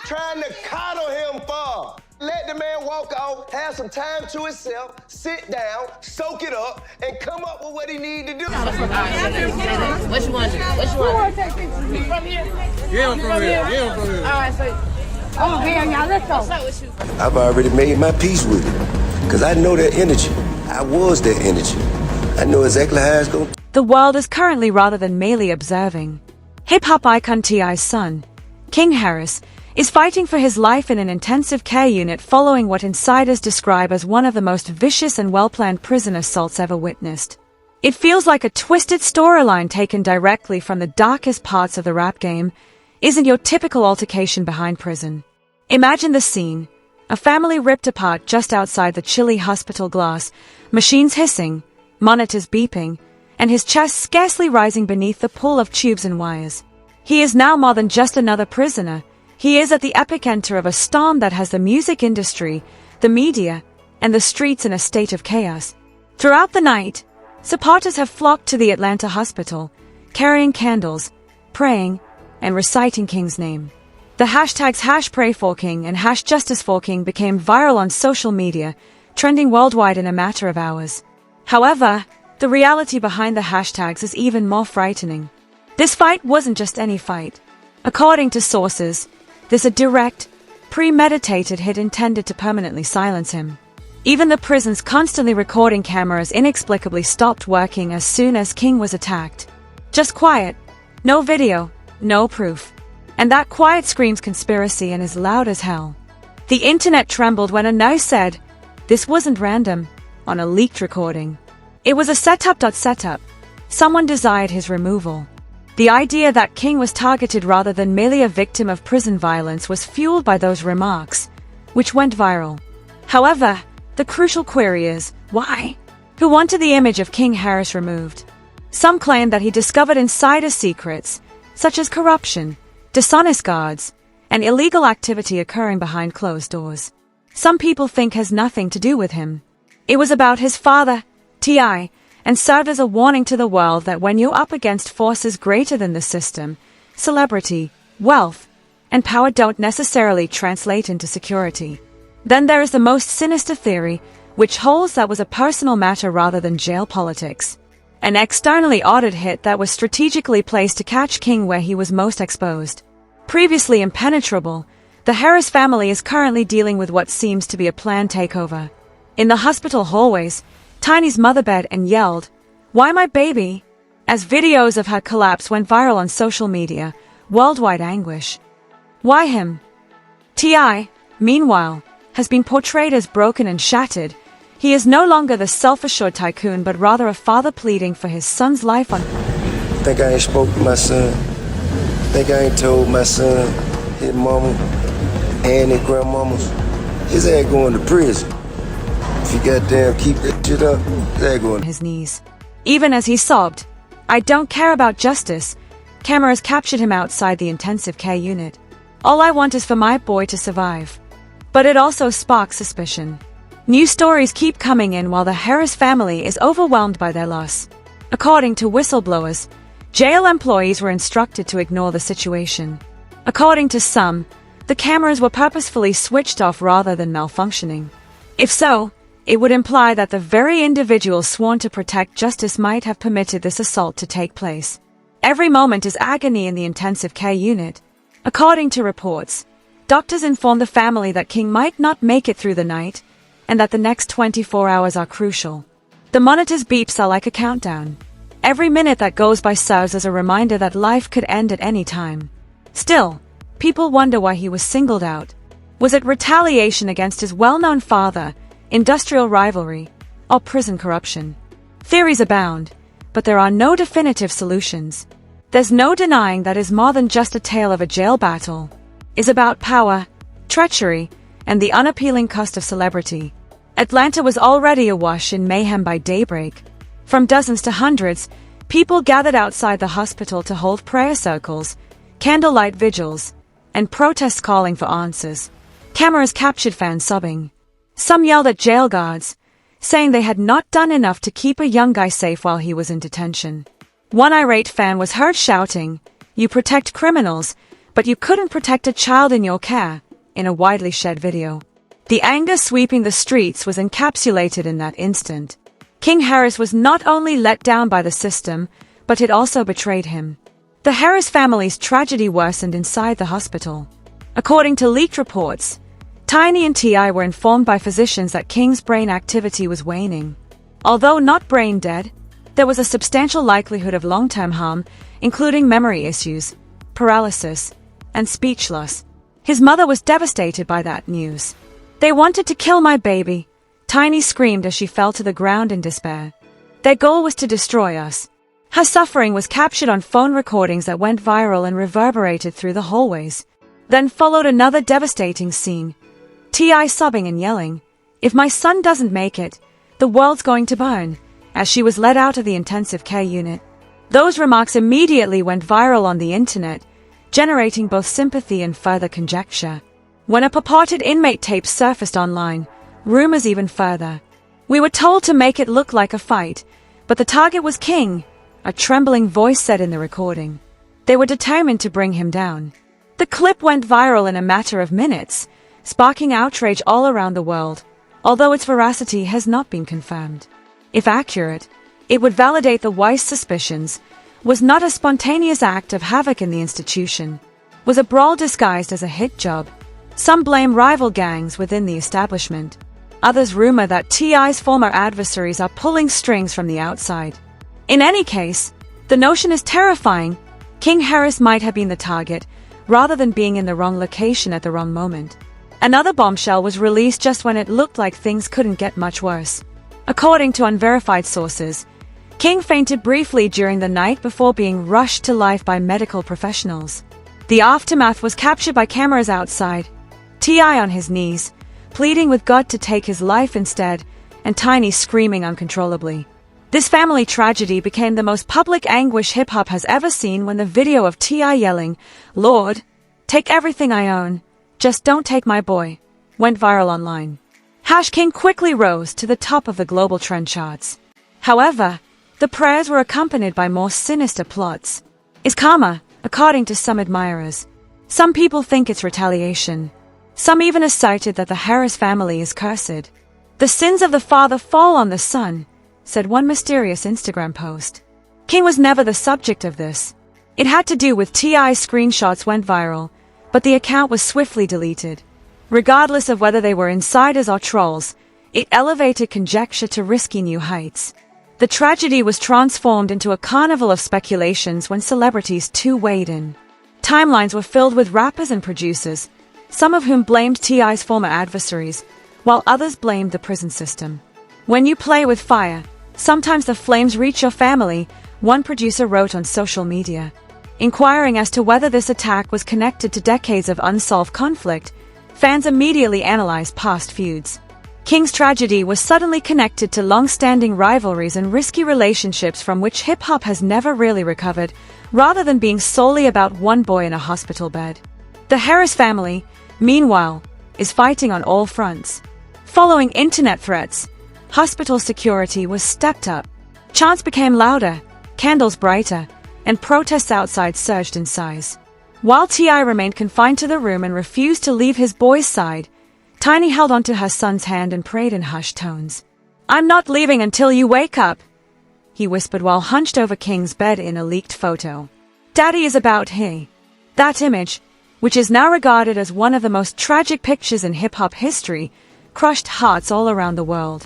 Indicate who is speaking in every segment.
Speaker 1: trying to coddle him for? Let the man walk out, have some time to himself, sit down, soak it up, and come up with what he need to do.
Speaker 2: What you want to do? What you want to take pictures? You from here?
Speaker 3: Yeah, I'm from here. Yeah, I'm from here.
Speaker 2: All right, so... Oh, hell, y'all, let's go. What's up with you?
Speaker 1: I've already made my peace with it, because I know that energy. I was that energy. I know exactly how it's going.
Speaker 4: The world is currently rather than merely observing. Hip-hop icon T.I.'s son, King Harris, is fighting for his life in an intensive care unit following what insiders describe as one of the most vicious and well-planned prison assaults ever witnessed. It feels like a twisted storyline taken directly from the darkest parts of the rap game. Isn't your typical altercation behind prison. Imagine the scene. A family ripped apart just outside the chilly hospital glass, machines hissing, monitors beeping, and his chest scarcely rising beneath the pull of tubes and wires. He is now more than just another prisoner. He is at the epicenter of a storm that has the music industry, the media, and the streets in a state of chaos. Throughout the night, supporters have flocked to the Atlanta hospital, carrying candles, praying, and reciting King's name. The hashtags #PrayForKing and #JusticeForKing became viral on social media, trending worldwide in a matter of hours. However, the reality behind the hashtags is even more frightening. This fight wasn't just any fight. According to sources, this a direct, premeditated hit intended to permanently silence him. Even the prison's constantly recording cameras inexplicably stopped working as soon as King was attacked. Just quiet. No video. No proof. And that quiet screams conspiracy and is loud as hell. The internet trembled when a nurse said, "This wasn't random," on a leaked recording. It was a setup. Someone desired his removal. The idea that King was targeted rather than merely a victim of prison violence was fueled by those remarks, which went viral. However, the crucial query is, why? Who wanted the image of King Harris removed? Some claim that he discovered insider secrets, such as corruption, dishonest guards, and illegal activity occurring behind closed doors. Some people think has nothing to do with him. It was about his father, T.I., and served as a warning to the world that when you're up against forces greater than the system, celebrity, wealth, and power don't necessarily translate into security. Then there is the most sinister theory, which holds that was a personal matter rather than jail politics. An externally ordered hit that was strategically placed to catch King where he was most exposed. Previously impenetrable, the Harris family is currently dealing with what seems to be a planned takeover. In the hospital hallways, Tiny's mother bed and yelled, "Why my baby?" as videos of her collapse went viral on social media, worldwide anguish. Why him? T.I., meanwhile, has been portrayed as broken and shattered. He is no longer the self-assured tycoon, but rather a father pleading for his son's life on...
Speaker 1: Think I ain't spoke to my son? Think I ain't told my son, his mama, and his grandmamas? His ass going to prison. If you goddamn keep that shit up, his ass going...
Speaker 4: his knees. Even as he sobbed, "I don't care about justice." Cameras captured him outside the intensive care unit. "All I want is for my boy to survive." But it also sparks suspicion. New stories keep coming in while the Harris family is overwhelmed by their loss. According to whistleblowers, jail employees were instructed to ignore the situation. According to some, the cameras were purposefully switched off rather than malfunctioning. If so, it would imply that the very individuals sworn to protect justice might have permitted this assault to take place. Every moment is agony in the intensive care unit. According to reports, doctors informed the family that King might not make it through the night, and that the next 24 hours are crucial. The monitor's beeps are like a countdown. Every minute that goes by serves as a reminder that life could end at any time. Still, people wonder why he was singled out. Was it retaliation against his well-known father, industrial rivalry, or prison corruption? Theories abound, but there are no definitive solutions. There's no denying that is more than just a tale of a jail battle. It's about power, treachery, and the unappealing cost of celebrity. Atlanta was already awash in mayhem by daybreak. From dozens to hundreds, people gathered outside the hospital to hold prayer circles, candlelight vigils, and protests calling for answers. Cameras captured fans sobbing. Some yelled at jail guards, saying they had not done enough to keep a young guy safe while he was in detention. One irate fan was heard shouting, "You protect criminals, but you couldn't protect a child in your care, in a widely shared video. The anger sweeping the streets was encapsulated in that instant. King Harris was not only let down by the system, but it also betrayed him. The Harris family's tragedy worsened inside the hospital. According to leaked reports, Tiny and T.I. were informed by physicians that King's brain activity was waning. Although not brain dead, there was a substantial likelihood of long-term harm, including memory issues, paralysis, and speech loss. His mother was devastated by that news. "They wanted to kill my baby," Tiny screamed as she fell to the ground in despair. "Their goal was to destroy us." Her suffering was captured on phone recordings that went viral and reverberated through the hallways. Then followed another devastating scene. T.I. sobbing and yelling, "If my son doesn't make it, the world's going to burn," as she was led out of the intensive care unit. Those remarks immediately went viral on the internet, generating both sympathy and further conjecture. When a purported inmate tape surfaced online, rumors even further. "We were told to make it look like a fight, but the target was King," a trembling voice said in the recording. They were determined to bring him down. The clip went viral in a matter of minutes, sparking outrage all around the world, although its veracity has not been confirmed. If accurate, it would validate the Weiss suspicions, was not a spontaneous act of havoc in the institution, was a brawl disguised as a hit job. Some blame rival gangs within the establishment. Others rumor that T.I.'s former adversaries are pulling strings from the outside. In any case, the notion is terrifying. King Harris might have been the target, rather than being in the wrong location at the wrong moment. Another bombshell was released just when it looked like things couldn't get much worse. According to unverified sources, King fainted briefly during the night before being rushed to life by medical professionals. The aftermath was captured by cameras outside. T.I. on his knees, pleading with God to take his life instead, and Tiny screaming uncontrollably. This family tragedy became the most public anguish hip-hop has ever seen when the video of T.I. yelling, "Lord, take everything I own, just don't take my boy," went viral online. King quickly rose to the top of the global trend charts. However, the prayers were accompanied by more sinister plots. Is karma, according to some admirers. Some people think it's retaliation. Some even asserted that the Harris family is cursed. "The sins of the father fall on the son," said one mysterious Instagram post. King was never the subject of this. It had to do with T.I.'s screenshots went viral, but the account was swiftly deleted. Regardless of whether they were insiders or trolls, it elevated conjecture to risky new heights. The tragedy was transformed into a carnival of speculations when celebrities too weighed in. Timelines were filled with rappers and producers, some of whom blamed T.I.'s former adversaries, while others blamed the prison system. "When you play with fire, sometimes the flames reach your family," one producer wrote on social media. Inquiring as to whether this attack was connected to decades of unsolved conflict, fans immediately analyzed past feuds. King's tragedy was suddenly connected to long-standing rivalries and risky relationships from which hip-hop has never really recovered, rather than being solely about one boy in a hospital bed. The Harris family, meanwhile, is fighting on all fronts. Following internet threats, hospital security was stepped up. Chants became louder, candles brighter, and protests outside surged in size. While T.I. remained confined to the room and refused to leave his boy's side, Tiny held onto her son's hand and prayed in hushed tones. "I'm not leaving until you wake up," he whispered while hunched over King's bed in a leaked photo. "Daddy is about he." That image, which is now regarded as one of the most tragic pictures in hip-hop history, crushed hearts all around the world.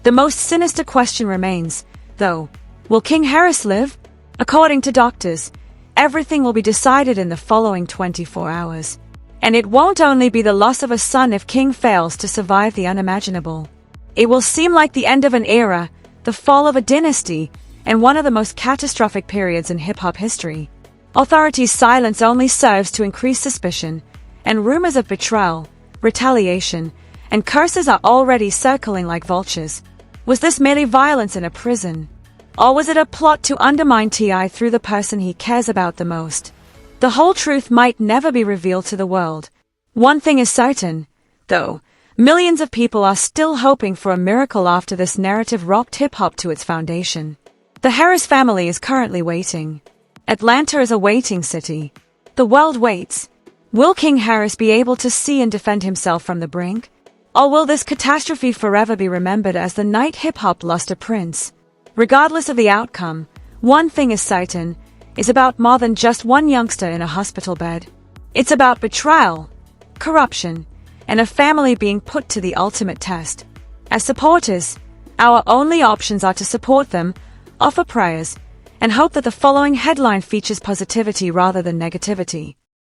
Speaker 4: The most sinister question remains, though, will King Harris live? According to doctors, everything will be decided in the following 24 hours. And it won't only be the loss of a son if King fails to survive the unimaginable. It will seem like the end of an era, the fall of a dynasty, and one of the most catastrophic periods in hip-hop history. Authorities' silence only serves to increase suspicion, and rumors of betrayal, retaliation, and curses are already circling like vultures. Was this merely violence in a prison? Or was it a plot to undermine T.I. through the person he cares about the most? The whole truth might never be revealed to the world. One thing is certain, though, millions of people are still hoping for a miracle after this narrative rocked hip-hop to its foundation. The Harris family is currently waiting. Atlanta is a waiting city. The world waits, Will King Harris be able to see and defend himself from the brink? Or will this catastrophe forever be remembered as the night hip-hop lost a prince? Regardless of the outcome, one thing is certain, is about more than just one youngster in a hospital bed. It's about betrayal, corruption, and a family being put to the ultimate test. As supporters, our only options are to support them, offer prayers, and hope that the following headline features positivity rather than negativity.